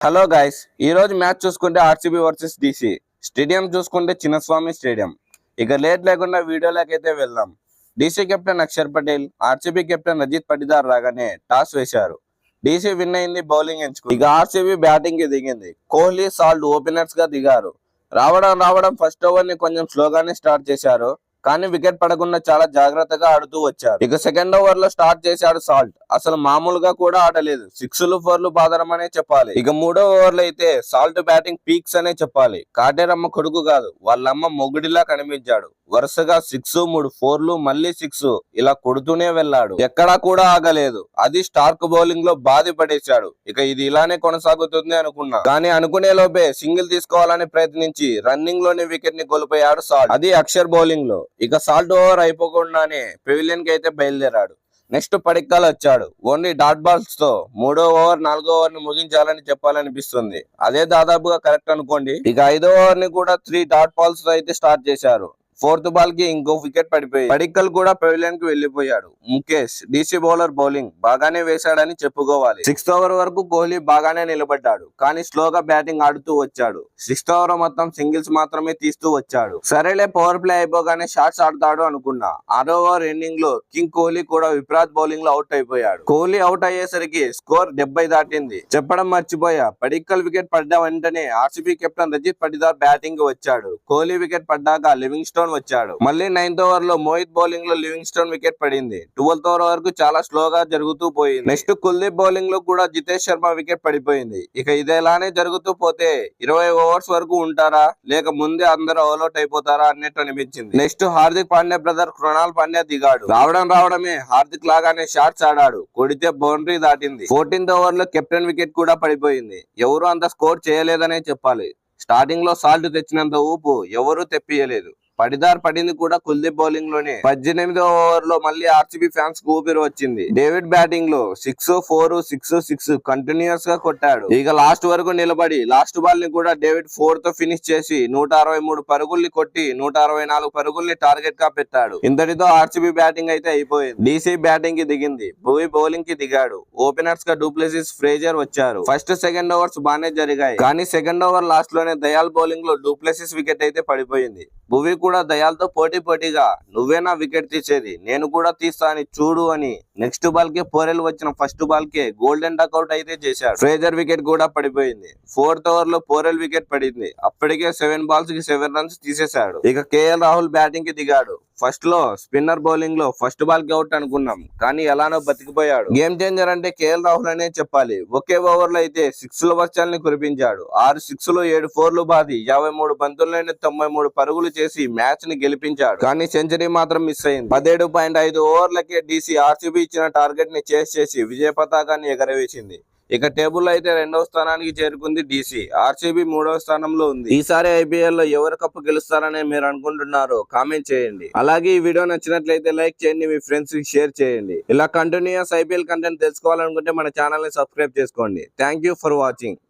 Hello guys, ఈ రోజు match చూసుకుంటే ఆర్సీబీ వర్సెస్ డీసీ. స్టేడియం చూసుకుంటే చిన్నస్వామి స్టేడియం. ఇక లేట్ లేకుండా వీడియోలోకి అయితే వెళ్దాం. DC captain Axar Patel, RCB captain Rajat Patidar రాగానే టాస్ వేశారు. డీసీ విన్ అయింది, బౌలింగ్ ఎంచుకుంది. ఇక ఆర్సీబీ బ్యాటింగ్ కి దిగింది. కోహ్లీ, సాల్ట్ ఓపెనర్స్ గా దిగారు. రావడం ఫస్ట్ ఓవర్ ని కొంచెం స్లోగానే స్టార్ట్ చేశారు. కానీ వికెట్ పడకుండా చాలా జాగ్రత్తగా ఆడుతూ వచ్చారు. ఇక సెకండ్ ఓవర్ లో స్టార్ట్ చేశాడు సాల్ట్. అసలు మామూలుగా కూడా ఆడలేదు. 6లు 4లు బాదరం అనే చెప్పాలి. ఇక మూడో ఓవర్ లో అయితే సాల్ట్ బ్యాటింగ్ పీక్స్ అనే చెప్పాలి. కాటేరమ్మ కొడుకు కాదు, వాళ్ళమ్మ మొగుడిలా కనిపించాడు. వరుసగా 6, 3 4లు, మళ్ళీ 6 ఇలా కొడుతూనే వెళ్లాడు. ఎక్కడా కూడా ఆగలేదు. అది స్టార్క్ బౌలింగ్ లో బాధి పడేశాడు. ఇక ఇది ఇలానే కొనసాగుతుంది అనుకున్నా, కానీ అనుకునే లోపే సింగిల్ తీసుకోవాలని ప్రయత్నించి రన్నింగ్ లోనే వికెట్ ని కోల్పోయాడు సాల్ట్. అది అక్షర్ బౌలింగ్ లో. ఇక సాల్ట్ ఓవర్ అయిపోకుండానే పెవిలియన్ కి అయితే బయలుదేరాడు. నెక్స్ట్ పడిక్కల్ వచ్చాడు. ఓన్లీ డాట్ బాల్స్ తో 3వ ఓవర్ 4వ ఓవర్ ని ముగించాలని చెప్పాలనిపిస్తుంది. అదే దాదాపుగా కరెక్ట్ అనుకోండి. ఇక 5వ ఓవర్ ని కూడా 3 డాట్ బాల్స్ తో అయితే స్టార్ట్ చేశారు. 4th బాల్ కి ఇంకో వికెట్ పడిపోయి పడిక్కల్ కూడా పెవిలియన్ కి వెళ్లిపోయాడు. ముఖేష్ డీసీ బౌలర్ బౌలింగ్ బాగానే వేశాడని చెప్పుకోవాలి. 6th ఓవర్ వరకు కోహ్లీ బాగానే నిలబడ్డాడు, కానీ స్లోగా బ్యాటింగ్ ఆడుతూ వచ్చాడు. 6th ఓవర్ మొత్తం సింగిల్స్ మాత్రమే తీస్తూ వచ్చాడు. సరేలే, పవర్ ప్లే అయిపోగానే షాట్స్ ఆడతాడు అనుకున్నా. 6వ ఓవర్ ఎండింగ్ లో కింగ్ కోహ్లీ కూడా విప్రాత్ బౌలింగ్ లో అవుట్ అయిపోయాడు. కోహ్లీ అవుట్ అయ్యేసరికి స్కోర్ 70 దాటింది. చెప్పడం మర్చిపోయా, పడిక్కల్ వికెట్ పడ్డ వెంటనే RCB captain Rajat Patidar batting కి వచ్చాడు. కోహ్లీ వికెట్ పడ్డాక లివింగ్ స్టోన్ వచ్చాడు. మళ్ళీ 9th ఓవర్ లో మోహిత్ బౌలింగ్ లో లివింగ్ స్టోన్ వికెట్ పడింది. 12th ఓవర్ వరకు చాలా స్లోగా జరుగుతూ పోయింది. నెక్స్ట్ కుల్దీప్ బౌలింగ్ లో కూడా జితేష్ శర్మ వికెట్ పడిపోయింది. ఇక ఇదేలానే జరుగుతూ పోతే 20 ఓవర్స్ వరకు ఉంటారా, లేక ముందే అందరూ అవుట్ అయిపోతారా అన్నట్టు అనిపించింది. నెక్స్ట్ హార్దిక్ పాండ్యా బ్రదర్ కృణాల్ పాండ్యా దిగాడు. రావడమే హార్దిక్ లాగానే షాట్స్ ఆడాడు. కొడితే బౌండరీ దాటింది. 14th ఓవర్ లో కెప్టెన్ వికెట్ కూడా పడిపోయింది. ఎవరు అంత స్కోర్ చేయలేదనే చెప్పాలి. స్టార్టింగ్ లో సాల్ట్ తెచ్చినంత ఊపు ఎవరూ తెప్పియలేదు. పటిదార్ పడింది కూడా కుల్దీప్ బౌలింగ్ లోనే. 18వ ఓవర్ లో మళ్ళీ ఆర్సీబీ ఫ్యాన్స్ కు ఊపిరి వచ్చింది. డేవిడ్ బ్యాటింగ్ లో 6, 4, 6, 6 కంటిన్యూస్ గా కొట్టాడు. ఇక లాస్ట్ వరకు నిలబడి లాస్ట్ బాల్ ని కూడా డేవిడ్ 4 తో ఫినిష్ చేసి 163 పరుగుల్ని కొట్టి 164 పరుగుల్ని టార్గెట్ గా పెట్టాడు. ఇంతటితో ఆర్సీబీ బ్యాటింగ్ అయితే అయిపోయింది. డీసీ బ్యాటింగ్ కి దిగింది. భువి బౌలింగ్ కి దిగాడు. ఓపెనర్స్ గా డూప్లెసిస్, ఫ్రేజర్ వచ్చారు. ఫస్ట్ సెకండ్ ఓవర్స్ బానే జరిగాయి, కానీ సెకండ్ ఓవర్ లాస్ట్ లోనే దయాల్ బౌలింగ్ లో డూప్లెసిస్ వికెట్ అయితే పడిపోయింది. భువి కూడా దయాల్తో పోటీగా నువ్వే నా వికెట్ తీసేది, నేను కూడా తీస్తా అని చూడు అని నెక్స్ట్ బాల్ కే పోరెల్ వచ్చిన ఫస్ట్ బాల్ కే గోల్డెన్ డక్అవుట్ అయితే చేశాడు. ఫ్రేజర్ వికెట్ కూడా పడిపోయింది. 4th ఓవర్ లో పోరెల్ వికెట్ పడింది. అప్పటికే 7 బాల్స్ కి 7 రన్స్ తీసేశాడు. ఇక కేఎల్ రాహుల్ బ్యాటింగ్ కి దిగాడు. ఫస్ట్ లో స్పిన్నర్ బౌలింగ్ లో ఫస్ట్ బాల్ కి అవుట్ అనుకున్నాం, కానీ ఎలానో బతికిపోయాడు. గేమ్ చేంజర్ అంటే కేఎల్ రాహుల్ అనే చెప్పాలి. ఒకే ఓవర్ లో అయితే 6ల వర్షాలని కురిపించాడు. 6 6లు 7 4లు బాది 53 బంతుల్లోనే 93 పరుగులు చేసి మ్యాచ్ ని గెలిపించాడు. కానీ సెంచరీ మాత్రం మిస్ అయింది. 17.5 ఓవర్లకే డీసీ ఆర్సీబీ ఇచ్చిన టార్గెట్ ని చేసి విజయ పతాకాన్ని ఎగరవేసింది. ఇక టేబుల్ అయితే 2వ స్థానానికి చేరుకుంది డీసీ. ఆర్సీబీ 3వ స్థానంలో ఉంది. ఈసారి ఐపీఎల్ లో ఎవరు కప్పు గెలుస్తారని మీరు అనుకుంటున్నారో కామెంట్ చేయండి. అలాగే ఈ వీడియో నచ్చినట్లయితే లైక్ చేయండి, మీ ఫ్రెండ్స్ కి షేర్ చేయండి. ఇలా కంటిన్యూస్ ఐపీఎల్ కంటెంట్ తెలుసుకోవాలనుకుంటే మన ఛానల్ ని సబ్స్క్రైబ్ చేసుకోండి. Thank you for watching.